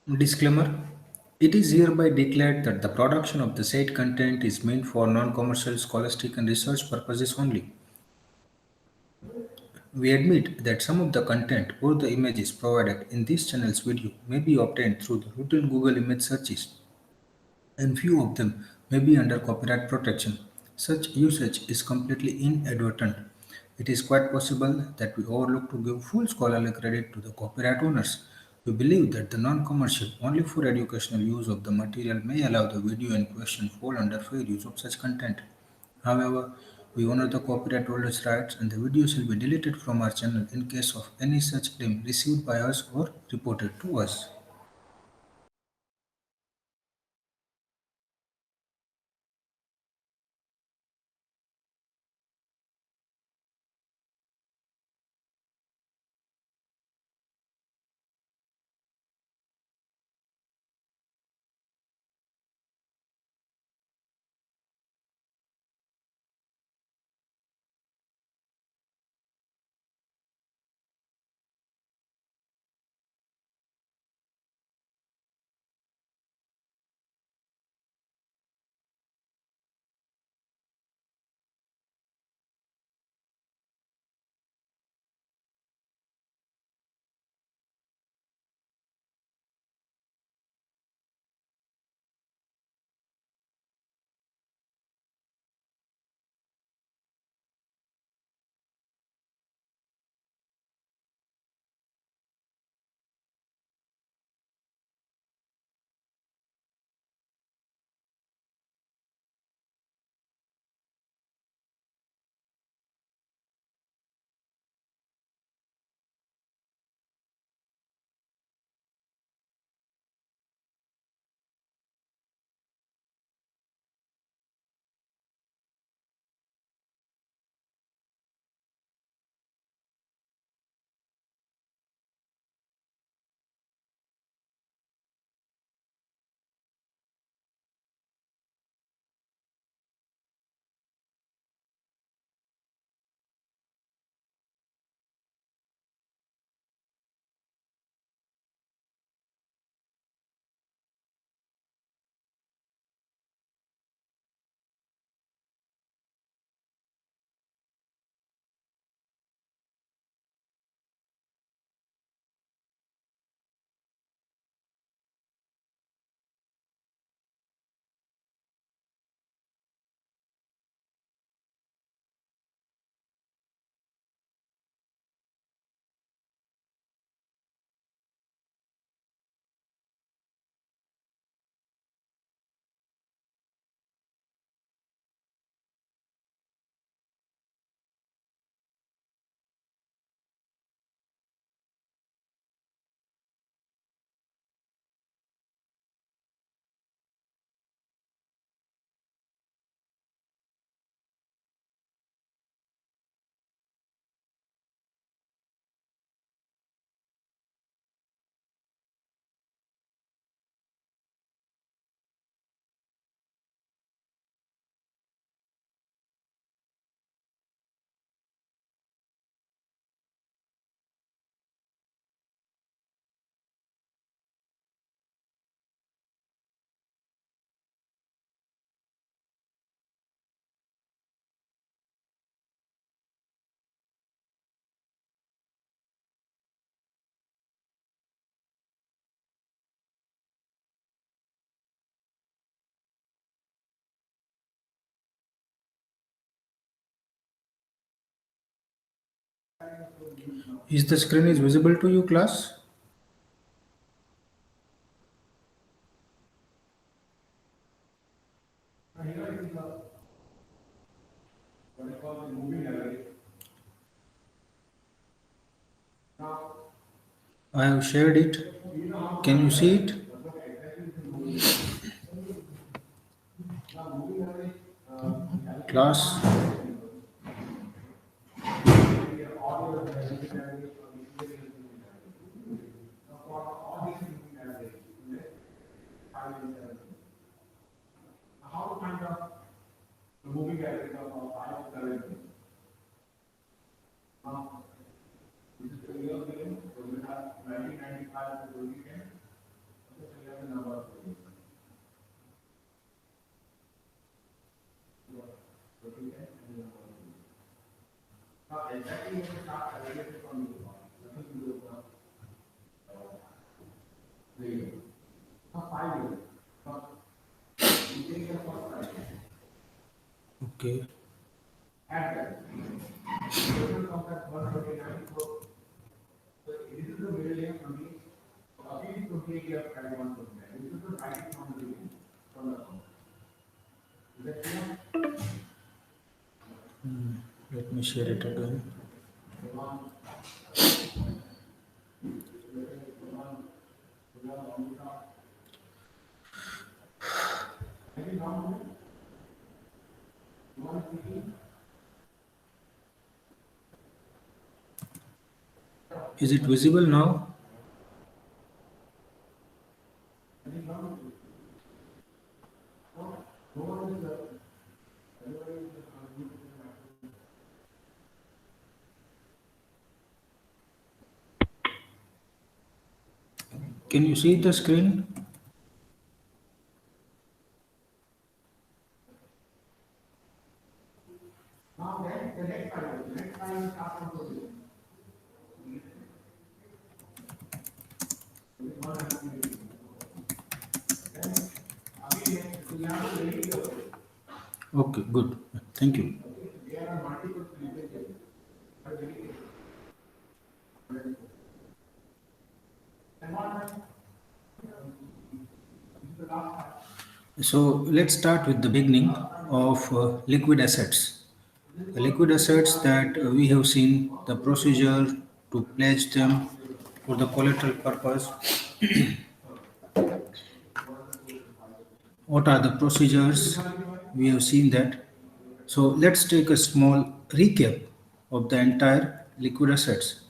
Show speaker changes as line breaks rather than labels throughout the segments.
Disclaimer: it is hereby declared that the production of the said content is meant for non-commercial, scholastic, and research purposes only. We admit that some of the content or the images provided in this channel's video may be obtained through the routine Google image searches, and few of them may be under copyright protection. Such usage is completely inadvertent. It is quite possible that we overlook to give full scholarly credit to the copyright owners. We believe that the non-commercial, only for educational use of the material may allow the video in question fall under fair use of such content. However, we honor the copyright holders' rights and the videos will be deleted from our channel in case of any such claim received by us or reported to us. Is the screen is visible to you, class? I have shared it. Can you see it? Class, Okay. Let me share it again. Is it visible now? Can you see the screen? Okay, good. Thank you. So let's start with the beginning of liquid assets. The liquid assets that we have seen the procedure to pledge them for the collateral purpose. What are the procedures? We have seen that. So let's take a small recap of the entire liquid assets.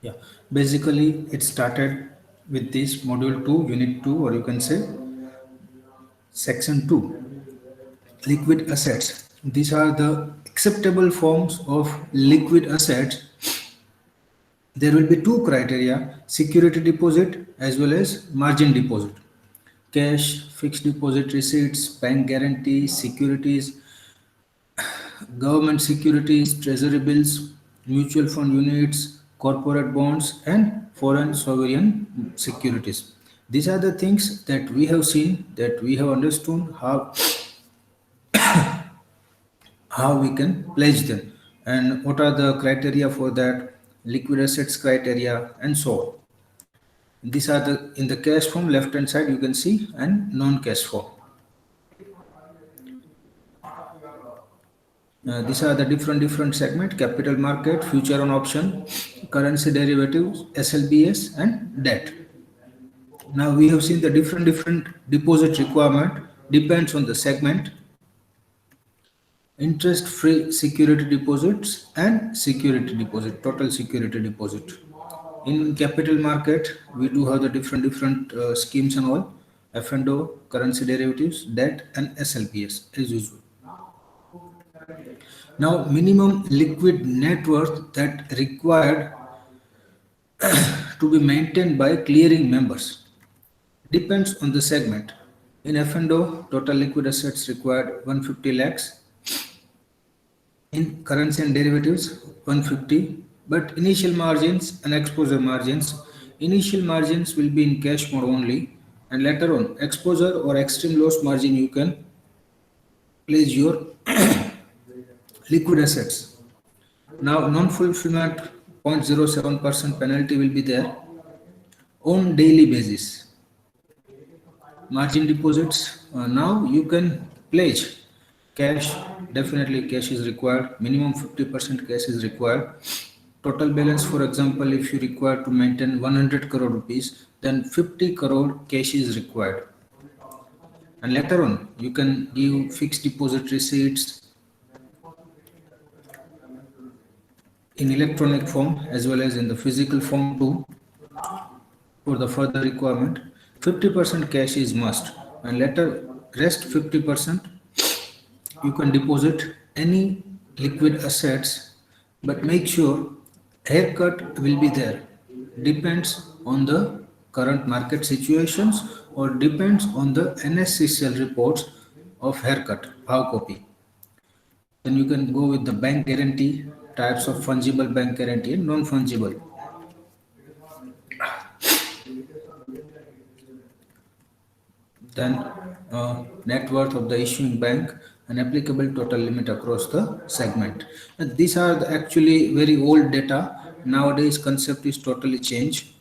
Yeah, basically it started with this module 2, unit 2, or you can say section 2, liquid assets. These are the acceptable forms of liquid assets. There will be two criteria: security deposit as well as margin deposit. Cash, fixed deposit receipts, bank guarantees, securities, government securities, treasury bills, mutual fund units, corporate bonds, and foreign sovereign securities. These are the things that we have seen, that we have understood how we can pledge them, and what are the criteria for that, liquid assets criteria, and so on. These are the in the cash form, left hand side you can see, and non-cash form. These are the different segment: capital market, future on option, currency derivatives, SLBS, and debt. Now we have seen the different deposit requirement depends on the segment: interest free security deposits and security deposit, total security deposit. In capital market, we do have the different schemes and all: F&O, currency derivatives, debt, and SLPS as usual. Now, minimum liquid net worth that required to be maintained by clearing members depends on the segment. In F&O, total liquid assets required 150 lakhs. In currency and derivatives, 150. But initial margins and exposure margins, initial margins will be in cash mode only, and later on, exposure or extreme loss margin, you can place your liquid assets. Now, non-fulfillment 0.07% penalty will be there on daily basis. Margin deposits, now you can pledge cash. Definitely cash is required, minimum 50% cash is required. Total balance, for example, if you require to maintain 100 crore rupees, then 50 crore cash is required. And later on, you can give fixed deposit receipts in electronic form as well as in the physical form too. For the further requirement, 50% cash is must, and later rest 50% you can deposit any liquid assets, but make sure haircut will be there. Depends on the current market situations, or depends on the NSCCL reports of haircut, how copy. Then you can go with the bank guarantee. types of fungible bank guarantee and non-fungible. Then net worth of the issuing bank and applicable total limit across the segment. And these are actually very old data. Nowadays, concept is totally changed.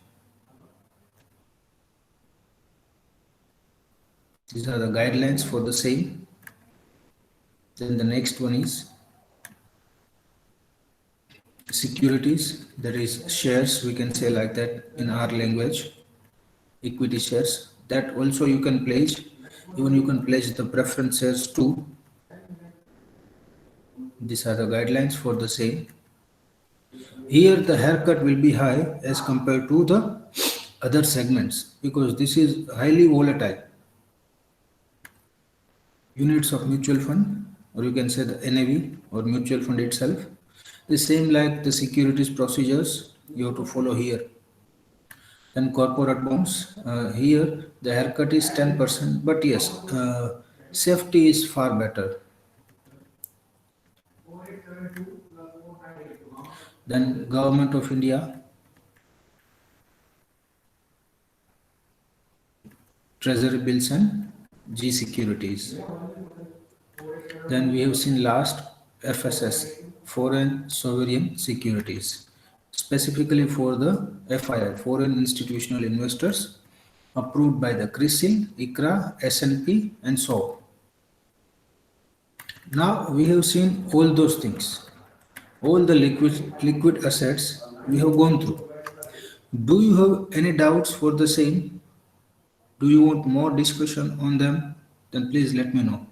These are the guidelines for the same. Then the next one is securities, that is shares, we can say like that in our language, equity shares. That also you can pledge. Even you can pledge the preference shares too. These are the guidelines for the same. Here the haircut will be high as compared to the other segments because this is highly volatile. Units of mutual fund, or you can say the NAV or mutual fund itself. The same like the securities procedures you have to follow here. Then corporate bonds, here the haircut is 10%, but yes, safety is far better. Then Government of India, Treasury bills and G securities. Then we have seen last FSS, foreign sovereign securities, specifically for the FII, foreign institutional investors, approved by the CRISIL, ICRA, S&P, and so. Now we have seen all those things, all the liquid assets we have gone through. Do you have any doubts for the same? Do you want more discussion on them? Then please let me know.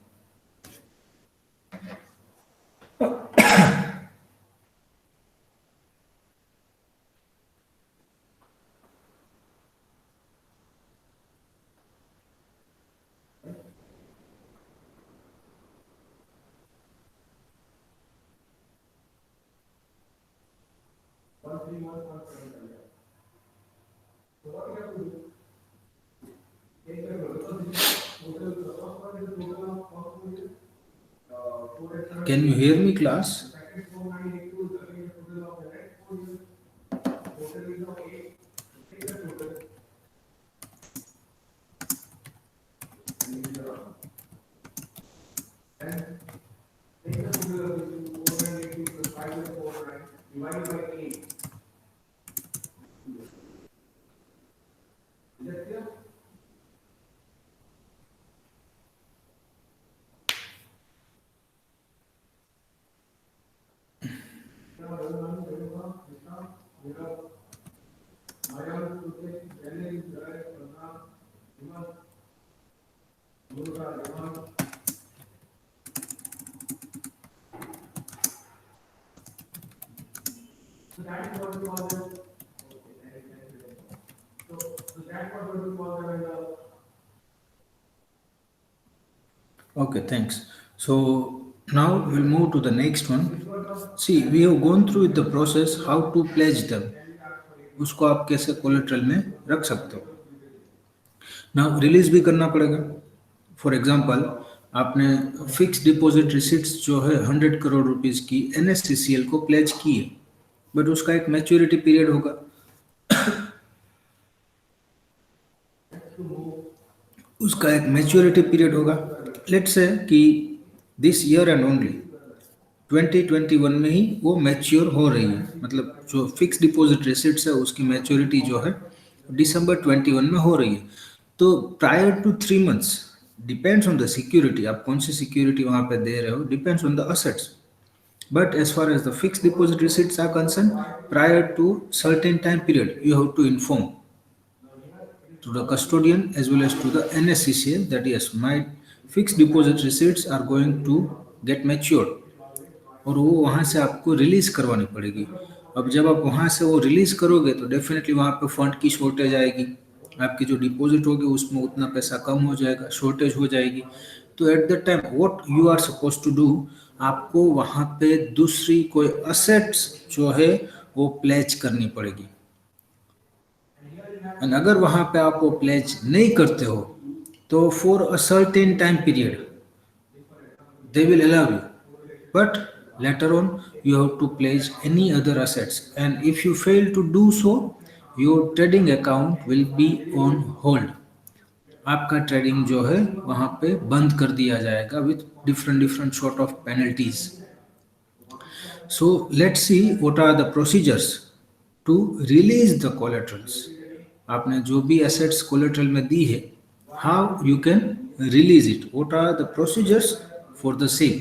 Can you hear me, class? Okay, thanks. So now we'll move to the next one. See, we have gone through the process how to pledge them. उसको आप कैसे collateral में रख सकते हो. Now release भी करना पड़ेगा. फॉर एग्जांपल आपने फिक्स डिपॉजिट रिसिट्स जो है 100 करोड़ रुपीस की NSCCL को प्लेज की है, बट उसका एक मैच्योरिटी पीरियड होगा. उसका एक मैच्योरिटी पीरियड होगा. लेट्स से कि दिस ईयर एंड ओनली 2021 में ही वो मैच्योर हो रही है. मतलब जो फिक्स डिपॉजिट रिसिट्स है उसकी मैच्योरिटी जो है दिसंबर 21 में हो रही है. तो prior to 3 months depends on the security, आप कौन सी सिक्योरिटी वहां पे दे रहे हो, depends on the assets. But as far as the fixed deposit receipts are concerned, prior to certain time period, you have to inform to the custodian as well as to the NSCCL that yes, my fixed deposit receipts are going to get matured. और वो वहाँ से आपको release करवानी पड़ेगी. अब जब आप वहाँ से वो रिलीज करोगे तो डेफिनेटली वहाँ पे फंड की शॉर्टेज आएगी. आपकी जो डिपॉजिट होगी उसमें उतना पैसा कम हो जाएगा, शॉर्टेज हो जाएगी. तो at the time what you are suppose to do, आपको वहाँ पे दूसरी कोई असेट्स जो है वो प्लेज करनी पड़ेगी. एंड अगर वहाँ पे आप वो प्लेज नहीं करते हो तो for a certain time period they will allow you, but later on you have to pledge any other assets, and if you fail to do so, your trading account will be on hold. आपका trading जो है वहां पे बंद कर दिया जाएगा with different different sort of penalties. So let's see what are the procedures to release the collaterals. आपने जो भी एसेट्स कोलेट्रल में दी है, how you can release it, what are the procedures for the same.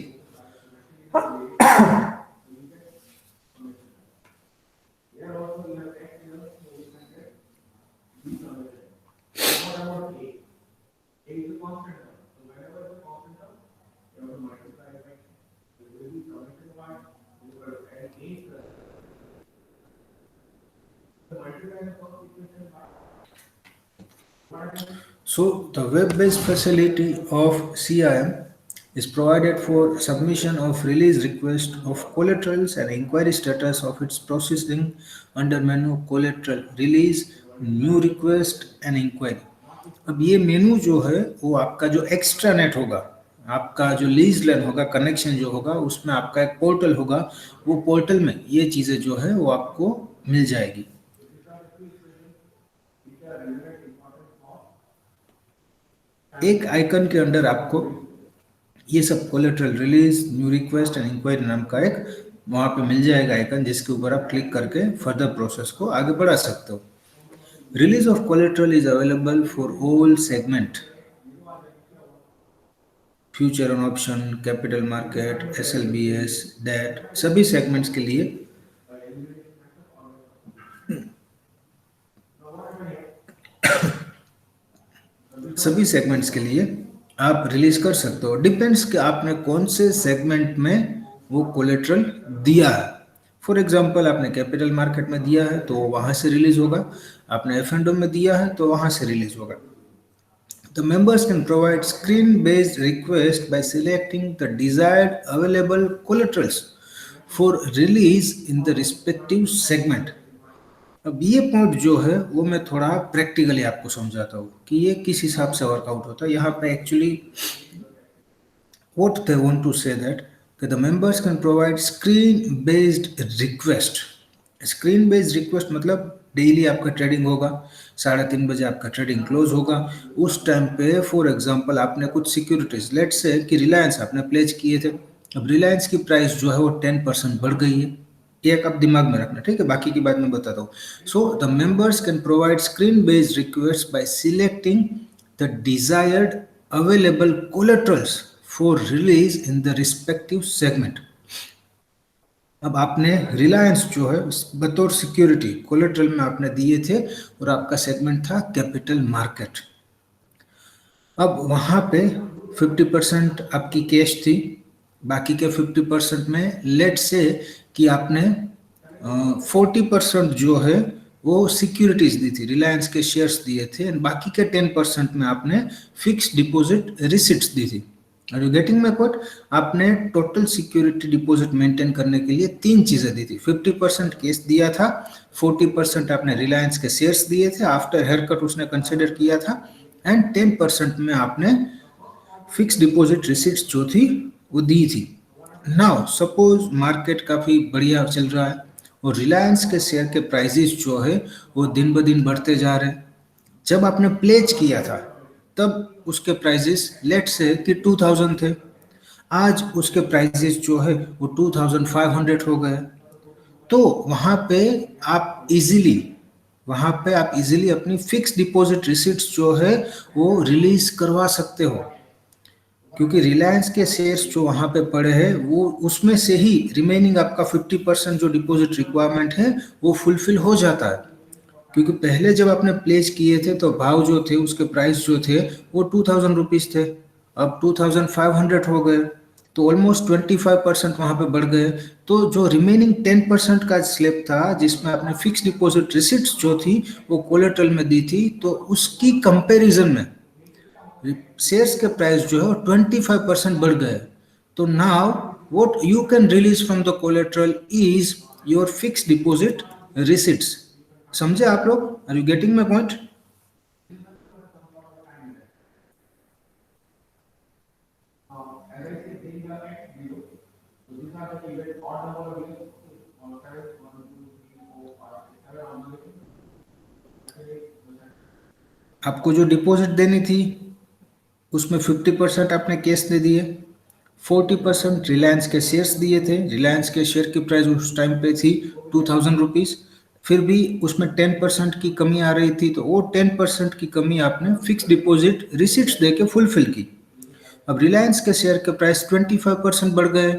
So the web-based facility of CIM is provided for submission of release request of collaterals and inquiry status of its processing under menu collateral release, new request and inquiry. अब ये मेनू जो है वो आपका जो extra net होगा, आपका जो लीज लाइन होगा, कनेक्शन जो होगा, उसमें आपका एक पोर्टल होगा. वो पोर्टल में ये चीजें जो है वो आपको मिल जाएगी. एक आइकन के अंदर आपको ये सब collateral release, new request and enquiry नाम का एक वहां पे मिल जाएगा आइकन, जिसके ऊपर आप क्लिक करके फर्दर प्रोसेस को आगे बढ़ा सकते हो. Release of collateral is available for all segment, future and option, capital market, SLBS, debt, सभी सेगमेंट्स के लिए आप रिलीज कर सकते हो. डिपेंड्स कि आपने कौन से सेगमेंट में वो कोलेट्रल दिया है. फॉर एग्जांपल आपने कैपिटल मार्केट में दिया है तो वहां से रिलीज होगा, आपने F&O में दिया है तो वहां से रिलीज होगा. The members can provide screen-based request by selecting the desired available collaterals for release in the respective segment. अब ये पॉइंट जो है वो मैं थोड़ा प्रैक्टिकली आपको समझाता हूँ कि ये किस हिसाब से वर्कआउट होता है. यहाँ पे actually what they want to say that the members can provide screen based request. Screen based request मतलब डेली आपका ट्रेडिंग होगा, 3:30 बजे आपका ट्रेडिंग क्लोज होगा. उस टाइम पे फॉर एग्जांपल आपने कुछ सिक्योरिटीज, लेट्स से कि रिलायंस आपने प्लेज किए थे. अब रिलायंस की प्राइस जो है वो 10% बढ़ गई है. एक आप दिमाग में रखना, ठीक है, बाकी की बात मैं बताता हूँ. So the members can provide screen based request bye selecting the desired available collaterals for release in the respective segment. अब आपने रिलायंस जो है बतौर सिक्योरिटी कोलेट्रल में आपने दिए थे और आपका सेगमेंट था कैपिटल मार्केट. अब वहां पे 50% आपकी कैश थी, बाकी के 50% में लेट से कि आपने 40% जो है वो सिक्योरिटीज दी थी, रिलायंस के शेयर्स दिए थे, एंड बाकी के 10% में आपने फिक्स डिपॉजिट रिसिट्स दी थी. Are you getting my point? आपने टोटल सिक्योरिटी डिपॉजिट मेंटेन करने के लिए 3 चीजें दी थी. 50% कैश दिया था, 40% आपने रिलायंस के शेयर्स दिए थे, आफ्टर हेयर कट उसने कंसिडर किया था, एंड 10% में आपने फिक्स डिपॉजिट रिसिट्स जो थी वो दी थी. नाउ सपोज मार्केट काफी बढ़िया चल रहा है और रिलायंस के शेयर के प्राइसेस जो है वो दिन ब दिन बढ़ते जा रहे हैं. जब आपने प्लेज किया था तब उसके प्राइसेस लेट से कि 2000 थे, आज उसके प्राइसेस जो है वो 2500 हो गए. तो वहां पे आप इजीली अपनी फिक्स डिपॉजिट रिसिट्स जो है वो रिलीज करवा सकते हो, क्योंकि रिलायंस के शेयर्स जो वहां पे पड़े हैं वो उसमें से ही रिमेनिंग आपका 50% जो डिपॉजिट रिक्वायरमेंट है वो फुलफिल हो जाता है. क्योंकि पहले जब आपने प्लेस किए थे तो भाव जो थे, उसके प्राइस जो थे वो 2000 रुपीज थे, अब 2500 हो गए, तो ऑलमोस्ट 25% वहां पे बढ़ गए. तो जो रिमेनिंग 10% का स्लैब था जिसमें आपने फिक्स डिपॉजिट रिसिट्स जो थी वो कोलेट्रल में दी थी, तो उसकी कंपैरिजन में शेयर्स के प्राइस जो है वो 25% बढ़ गए. तो now what you can release from the collateral is your fix deposit receipts. समझे आप लोग? Are you getting my point? आपको जो डिपॉजिट देनी थी उसमें 50% आपने कैश दे दिए, 40% रिलायंस के शेयर्स दिए थे। रिलायंस के शेयर की प्राइस उस टाइम पे थी 2000 रुपीज़। फिर भी उसमें 10% की कमी आ रही थी, तो वो 10% की कमी आपने फिक्स डिपॉजिट रिसिट्स दे के फुलफिल की। अब रिलायंस के शेयर के प्राइस 25% बढ़ गए,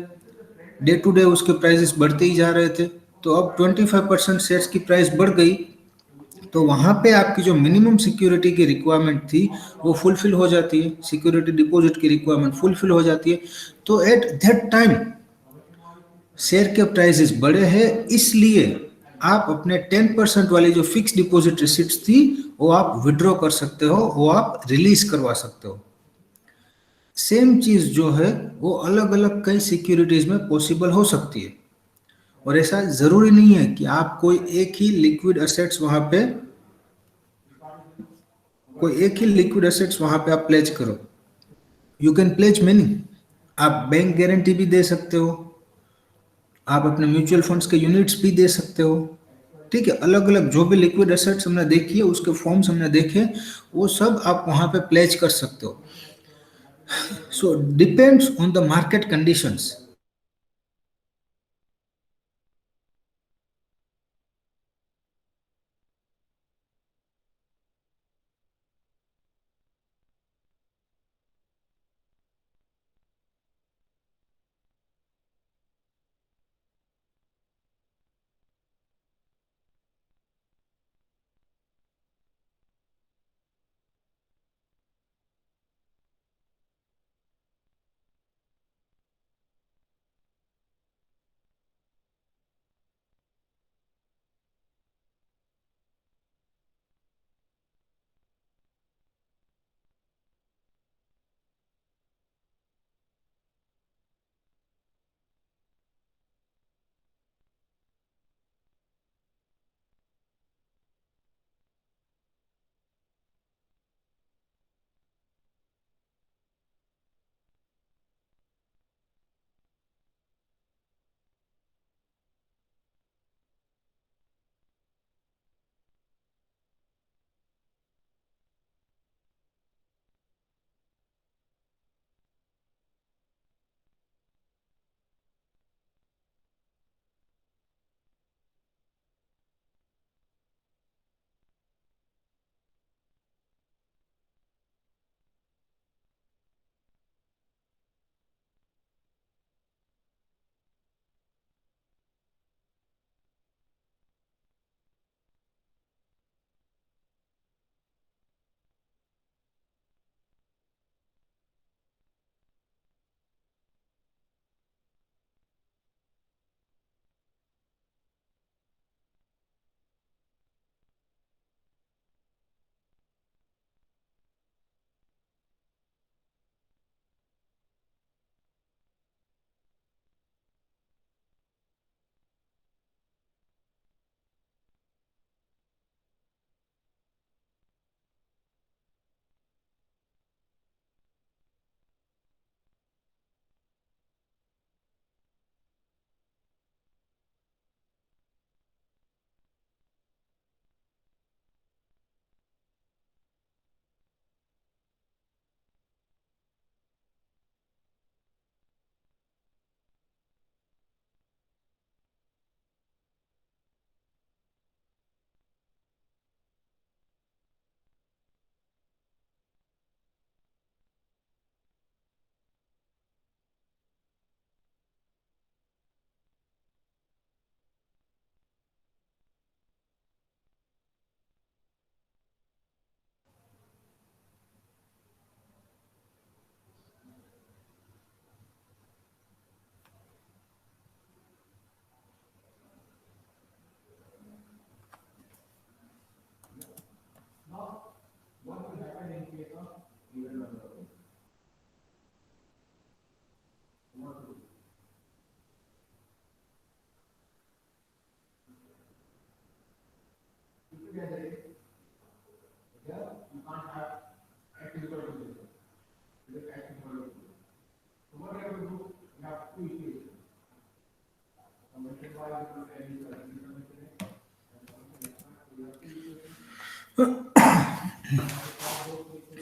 डे टू डे उसके प्राइसेस बढ़ते ही जा रहे थे। तो अब 25% शेयर्स की प्राइस बढ़ गई, तो वहां पे आपकी जो मिनिमम सिक्योरिटी की रिक्वायरमेंट थी वो फुलफिल हो जाती है, सिक्योरिटी डिपॉजिट की रिक्वायरमेंट फुलफिल हो जाती है। तो एट दैट टाइम शेयर के प्राइसेस बढ़े हैं, इसलिए आप अपने 10% वाली जो फिक्स डिपॉजिट रिसिप्ट थी वो आप विड्रॉ कर सकते हो, वो आप रिलीज करवा सकते हो। सेम चीज जो है वो अलग अलग कई सिक्योरिटीज में पॉसिबल हो सकती है, और ऐसा जरूरी नहीं है कि आप कोई एक ही लिक्विड एसेट्स वहां पे आप प्लेज करो। You can pledge many. आप बैंक गारंटी भी दे सकते हो, आप अपने म्यूचुअल फंड्स के यूनिट्स भी दे सकते हो। ठीक है, अलग अलग जो भी लिक्विड एसेट्स हमने देखी है, उसके फॉर्म्स हमने देखे, वो सब आप वहां पे प्लेज कर सकते हो। So depends on the market conditions.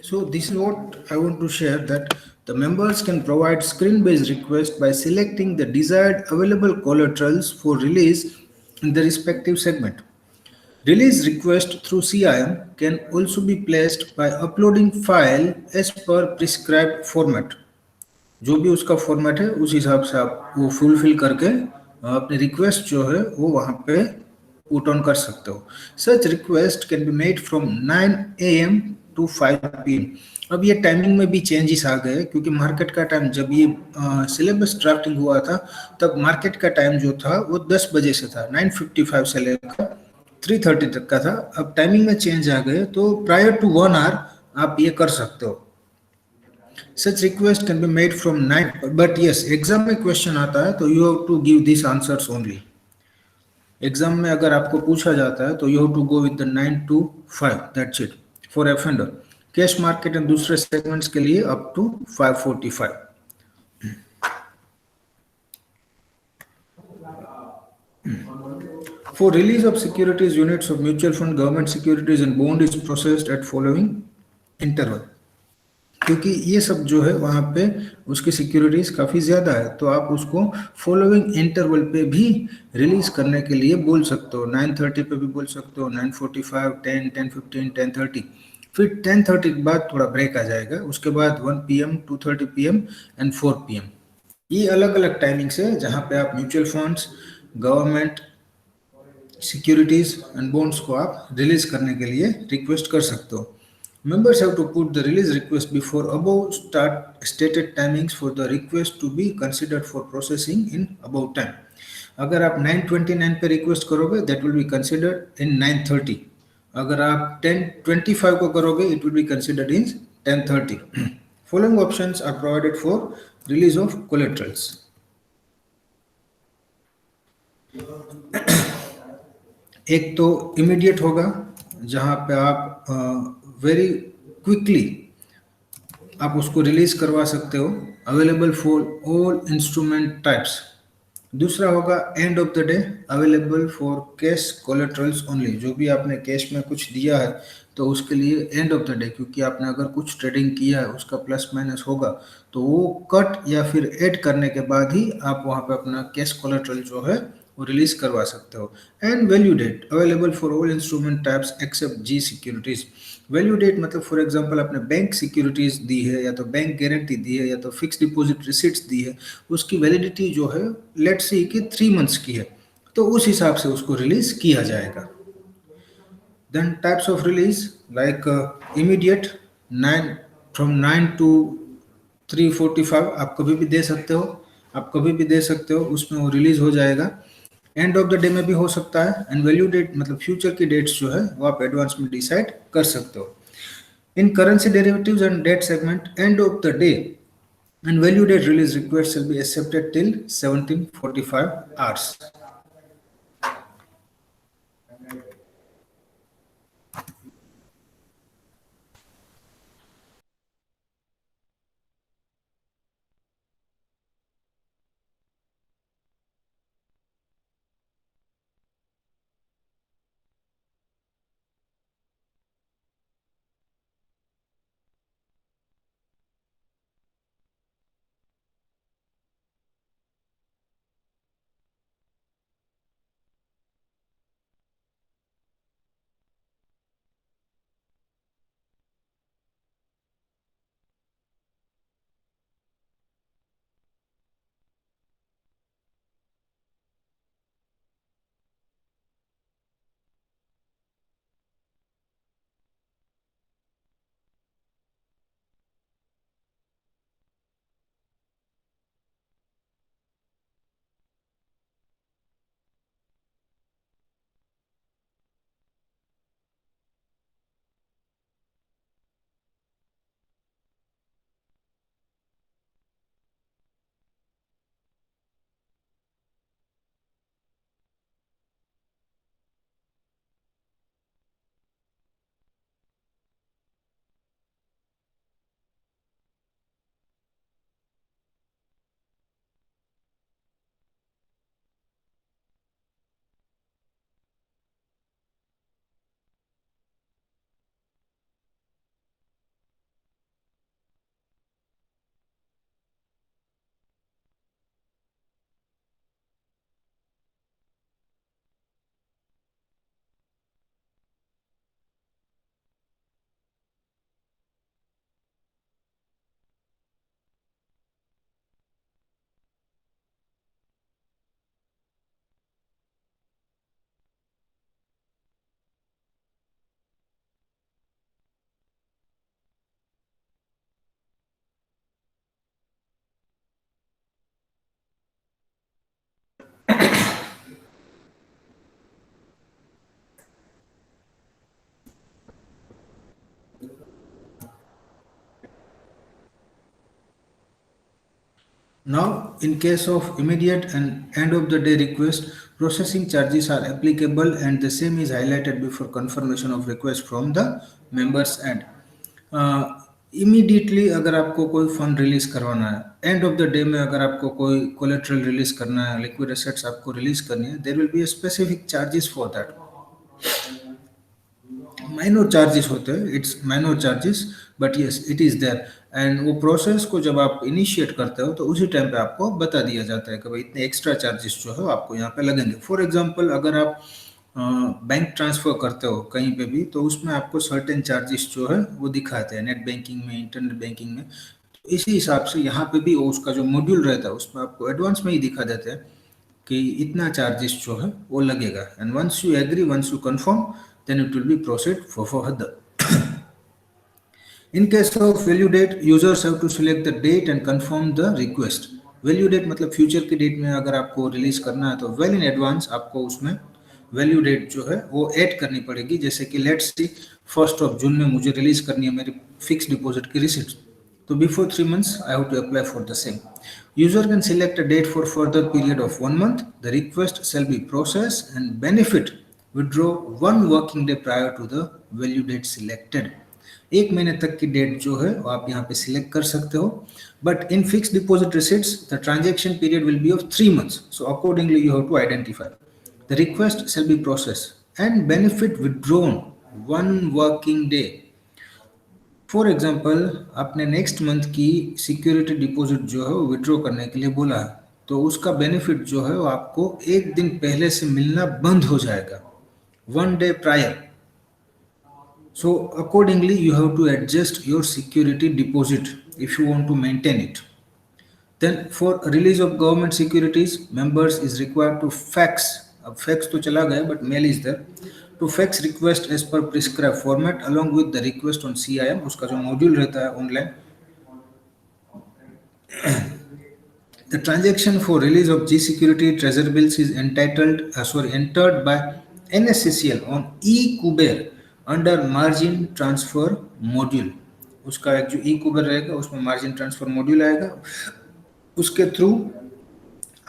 So this is what I want to share, that the members can provide screen-based request by selecting the desired available collaterals for release in the respective segment. Release request through CIM can also be placed by uploading file as per prescribed format. जो भी उसका format है उस हिसाब से आप वो fulfil करके अपनी रिक्वेस्ट जो है वो वहाँ पे पुट ऑन कर सकते हो. Such request can be made from 9 AM to 5 PM. अब ये टाइमिंग में भी चेंजेस आ गए क्योंकि मार्केट का टाइम जब ये सिलेबस ड्राफ्टिंग हुआ था तब मार्केट का टाइम जो था वो 10 बजे से था, 9:55 से लेकर 3:30 तक का था. अब टाइमिंग में चेंज आ गए तो प्रायर टू 1 hour आप ये कर सकते हो. Such request can be made from 9, but yes, exam में क्वेश्चन आता है तो you have to give this answers only. Exam में अगर आपको पूछा जाता है तो you have to go with the 9 to 5, that's it. For एफेंडर कैश मार्केट एंड दूसरे सेगमेंट्स के लिए up to 5:45. For release of securities, units of mutual fund, government securities and bond is processed at following interval. क्योंकि ये सब जो है वहाँ पे उसकी सिक्योरिटीज काफ़ी ज़्यादा है तो आप उसको फॉलोइंग इंटरवल पे भी रिलीज करने के लिए बोल सकते हो. 9:30 पे भी बोल सकते हो, 9:45, 10, 10:15, 10:30. फिर 10:30 के बाद थोड़ा ब्रेक आ जाएगा, उसके बाद 1 PM, 2:30 PM एंड 4 PM. ये अलग अलग टाइमिंग्स है जहाँ पे आप mutual funds, government securities and bonds को आप रिलीज करने के लिए रिक्वेस्ट कर सकते हो. Members have to put the release request before above start stated timings for the request to be considered for processing in above time. अगर आप 9:29 पे रिक्वेस्ट करोगे that will be considered in 9:30. अगर आप 10:25 को करोगे it will be considered in 10:30. Following options are provided for release of collaterals. एक तो इमीडिएट होगा जहाँ पे आप वेरी क्विकली आप उसको रिलीज करवा सकते हो, available for all instrument types. दूसरा होगा and of the day, available for cash collaterals only. जो भी आपने कैश में कुछ दिया है तो उसके लिए एंड ऑफ द डे, क्योंकि आपने अगर कुछ ट्रेडिंग किया है उसका प्लस माइनस होगा तो वो कट या फिर ऐड करने के बाद ही आप वहाँ पे अपना कैश कोलेट्रल जो है वो रिलीज करवा सकते हो. And value date, available for all instrument types except G securities. Value date मतलब फॉर एग्जांपल आपने बैंक सिक्योरिटीज दी है या तो बैंक गारंटी दी है या तो फिक्स डिपॉजिट रिसिट्स दी है, उसकी वैलिडिटी जो है लेट्स सी कि 3 months की है तो उस हिसाब से उसको रिलीज किया जाएगा. Then types of release like immediate 9 फ्रॉम 9 to 3:45 आप कभी भी दे सकते हो, आप कभी भी दे सकते हो, उसमें वो रिलीज हो जाएगा. एंड ऑफ द डे में भी हो सकता है. एंड वैल्यू डेट मतलब फ्यूचर की डेट्स जो है वो आप एडवांस में डिसाइड कर सकते हो. In currency derivatives and debt segment, end of the day and value date release request shall be accepted till 17:45 hours. Now, in case of immediate and end of the day request, processing charges are applicable and the same is highlighted before confirmation of request from the members end. Immediately अगर आपको कोई fund release करवाना है, and of the day में अगर आपको कोई collateral release करना है, लिक्विड एसेट्स आपको रिलीज करनी है, there will be a specific charges for that. Minor charges होते हैं, it's minor charges, but yes it is there. And वो प्रोसेस को जब आप इनिशिएट करते हो तो उसी टाइम पे आपको बता दिया जाता है कि भाई इतने एक्स्ट्रा चार्जेस जो है आपको यहाँ पे लगेंगे. फॉर एग्जांपल अगर आप बैंक ट्रांसफर करते हो कहीं पे भी, तो उसमें आपको सर्टेन चार्जेस जो है वो दिखाते हैं नेट बैंकिंग में, इंटरनेट बैंकिंग में. तो इसी हिसाब से यहाँ पे भी उसका जो मॉड्यूल रहता है उसमें आपको एडवांस में ही दिखा देते हैं कि इतना चार्जेस जो है वो लगेगा. And once you agree, once you confirm, then it will be proceed for further. In case of value date, users have to select the date and confirm the request. Value date मतलब future की date में अगर आपको release करना है तो well in advance आपको उसमें वैल्यू डेट जो है वो ऐड करनी पड़ेगी. जैसे कि लेट्स सी 1 जून में मुझे रिलीज करनी है मेरी फिक्स डिपॉजिट की रिसिप्ट, तो before 3 months I have to apply for the same. User can select a date for further period of 1 month. The request shall be processed and benefit withdraw 1 working day prior to the value date selected. 1 महीने तक की date जो है वो आप यहाँ पे select कर सकते हो. But in fix deposit receipts the transaction period will be of 3 months. So accordingly you have to identify the request shall be process and benefit withdrawn 1 working day. For example आपने next month की security deposit जो है वो withdraw करने के लिए बोला है, तो उसका बेनिफिट जो है वो आपको 1 दिन पहले से मिलना बंद हो जाएगा, 1 day prior. So accordingly, you have to adjust your security deposit if you want to maintain it. Then for release of government securities, members is required to fax. अब fax तो चला गया but mail is there. To fax request as per prescribed format along with the request on CIM, उसका जो module रहता है online. The transaction for release of G security treasury bills is entered by NSCCL on eKuber under margin transfer module. उसका एक जो eKuber रहेगा उसमें margin transfer module आएगा, उसके थ्रू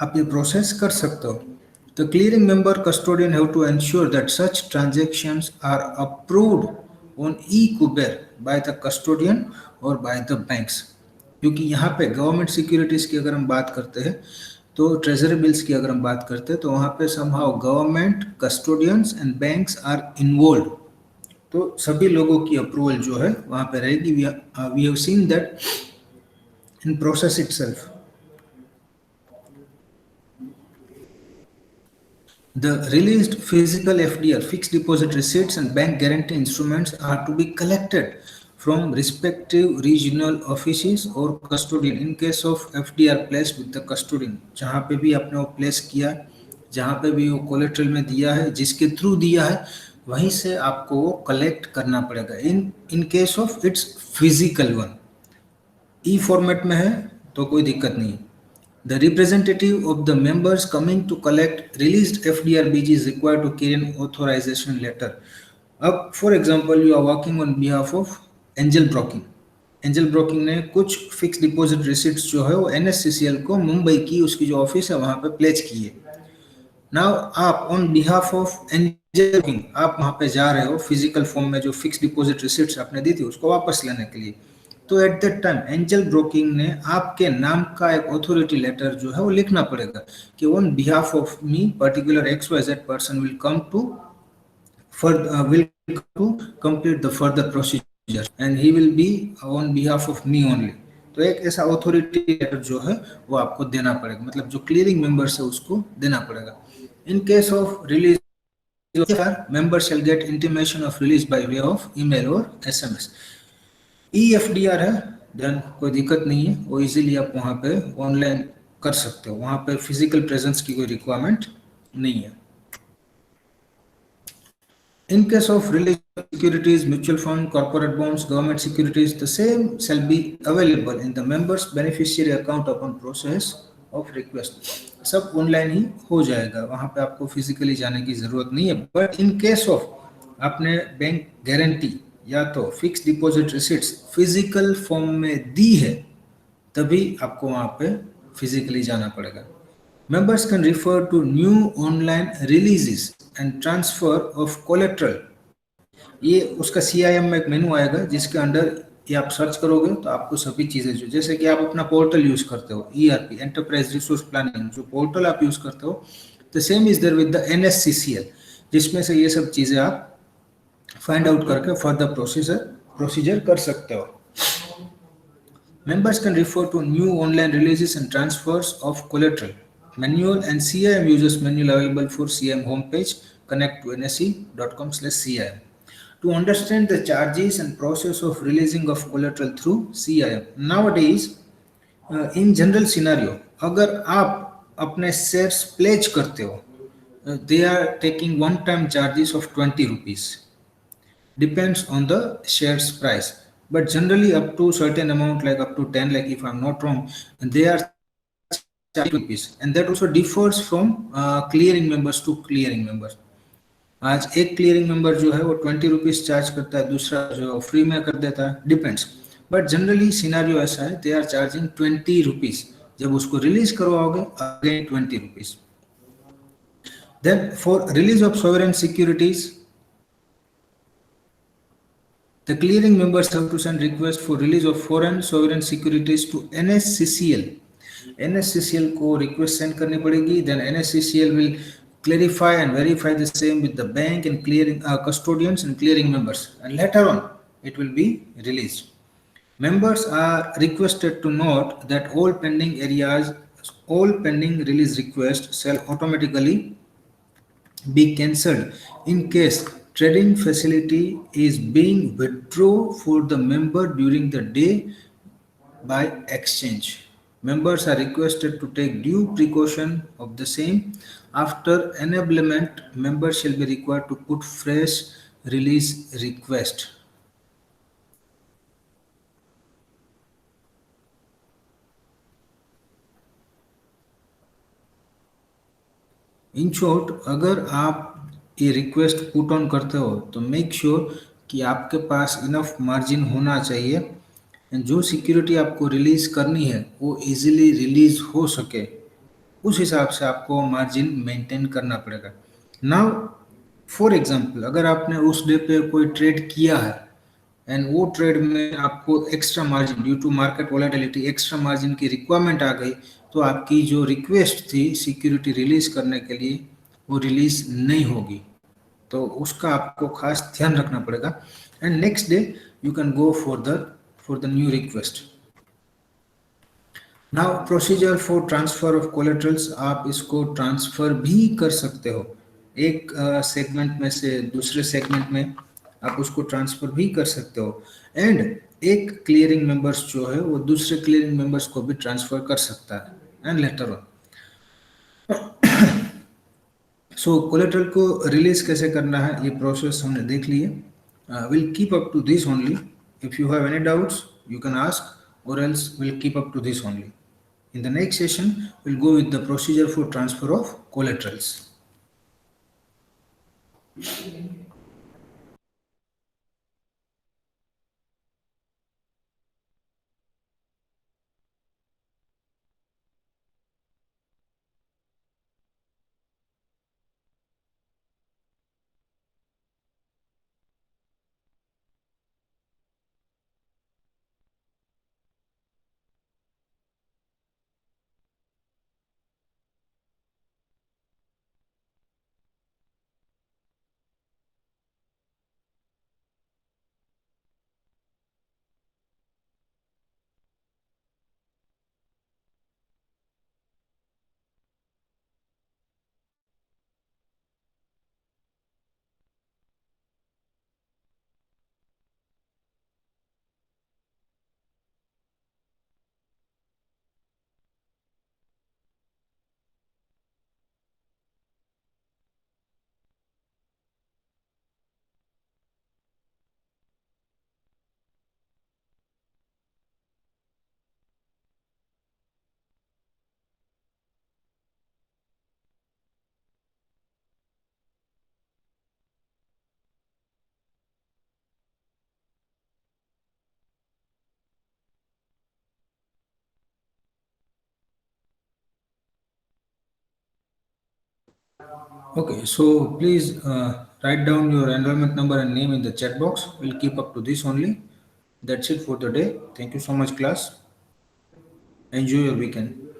आप ये प्रोसेस कर सकते हो. The clearing member custodian have to ensure that such transactions are approved on eKuber by the custodian और बाय द बैंक्स. क्योंकि यहाँ पे गवर्नमेंट सिक्योरिटीज की अगर हम बात करते हैं तो ट्रेजरी बिल्स की अगर हम बात करते हैं तो वहाँ पे somehow government, custodians and banks are involve. तो सभी लोगों की अप्रूवल जो है वहाँ पे रहेगी. We have seen that in process itself. The released physical FDR, fixed deposit receipts and bank guarantee instruments are to be collected from respective regional offices or custodian. In case of FDR placed with the custodian, जहाँ पे भी आपने वो place किया, जहाँ पे भी वो कोलेट्रल में दिया है, जिसके थ्रू दिया है, वहीं से आपको वो कलेक्ट करना पड़ेगा. In case of its physical one, E format में है तो कोई दिक्कत नहीं. The representative of the members coming to collect released FDRBG is required to carry an authorization letter. अब for example you are working on behalf of Angel Broking. Angel Broking ने कुछ fix deposit receipts जो है वो NSCCL को मुंबई की उसकी जो ऑफिस है वहां पे प्लेज की है. नाउ आप on behalf of Angel broking आप वहां पे जा रहे हो फिजिकल फॉर्म में, जो फिक्स डिपॉजिट रिसिट्स आपने दी थी उसको वापस लेने के लिए. तो at that time angel Broking ने आपके नाम का एक ऑथोरिटी लेटर जो है वो लिखना पड़ेगा कि on behalf of me particular XYZ person will come to complete the further procedure and he will be on behalf of me only. तो एक ऐसा ऑथोरिटी लेटर जो है वो आपको देना पड़ेगा, मतलब जो क्लियरिंग मेंबर्स है उसको देना पड़ेगा. In case of release, member shell gate intimation of release by way of email और SMS. EFDR है देन कोई दिक्कत नहीं है, वो इजीली आप वहाँ पे ऑनलाइन कर सकते हो, वहाँ पे फिजिकल प्रेजेंस की कोई रिक्वायरमेंट नहीं है. In case of religious securities, mutual fund, corporate bonds, government securities, the same shall be available in the members' beneficiary account upon process of request. सब ऑनलाइन ही हो जाएगा, वहाँ पे आपको फिजिकली जाने की जरूरत नहीं है. बट इन केस ऑफ आपने बैंक गारंटी या तो fix deposit receipts physical form में दी है, तभी आपको वहाँ पे फिजिकली जाना पड़ेगा. Members can refer to new online releases and transfer of collateral. ये उसका CIM में एक मेनू आएगा जिसके अंडर ये आप सर्च करोगे तो आपको सभी चीज़ें जो जैसे कि आप अपना पोर्टल यूज करते हो ERP एंटरप्राइज रिसोर्स प्लानिंग जो पोर्टल आप यूज करते हो the same is there with the NSCCL जिसमें से ये सब चीज़ें आप फाइंड आउट करके फर्दर प्रोसीजर प्रोसीजर कर सकते हो. Members can refer to new online releases and transfers of collateral. Manual and CIM users manual available for CIM homepage. Connect to nsc.com/CIM. To understand the charges and process of releasing of collateral through CIM. Nowadays, in general scenario, अगर आप अपने shares pledge करते हो, they are taking one-time charges of 20 rupees. Depends on the shares price, but generally up to certain amount like up to 10 like if I'm not wrong they are charging rupees and that also differs from clearing members to clearing members. आज एक clearing member जो है वो 20 rupees charge करता है दूसरा जो free में कर देता है डिपेंड्स बट जनरली सिनारियो ऐसा है दे आर चार्जिंग 20 रुपीज जब उसको रिलीज करवाओगे again 20 rupees. Then for release of sovereign securities the clearing members have to send request for release of foreign sovereign securities to NSCCL. NSCCL को request send करनी पड़ेगी. Then NSCCL will clarify and verify the same with the bank and clearing custodians and clearing members, and later on it will be released. Members are requested to note that all pending release requests shall automatically be cancelled in case trading facility is being withdrawn for the member during the day by exchange. Members are requested to take due precaution of the same. After enablement, members shall be required to put fresh release request. In short अगर आप ये request put on करते हो तो make sure कि आपके पास enough margin होना चाहिए एंड जो सिक्योरिटी आपको रिलीज करनी है वो इजीली रिलीज हो सके उस हिसाब से आपको मार्जिन मेंटेन करना पड़ेगा. नाउ फॉर एग्जांपल अगर आपने उस डे पे कोई ट्रेड किया है एंड वो ट्रेड में आपको extra margin due to market volatility extra margin की रिक्वायरमेंट आ गई तो आपकी जो रिक्वेस्ट थी सिक्योरिटी रिलीज करने के लिए वो रिलीज नहीं होगी. तो उसका आपको खास ध्यान रखना पड़ेगा and next day you can go for the new request. Now procedure for transfer of collaterals आप इसको ट्रांसफर भी कर सकते हो एक सेगमेंट में से दूसरे सेगमेंट में आप उसको ट्रांसफर भी कर सकते हो एंड एक क्लियरिंग मेंबर्स जो है वो दूसरे क्लियरिंग मेंबर्स को भी ट्रांसफर कर सकता है and later on. So collateral को रिलीज कैसे करना है ये प्रोसेस हमने देख लिए. Will keep up to this only. If you have any doubts you can ask or else will keep up to this only. In the next session, we'll go with the procedure for transfer of collaterals. Okay, so please write down your enrollment number and name in the chat box. We'll keep up to this only. That's it for the day. Thank you so much, class. Enjoy your weekend.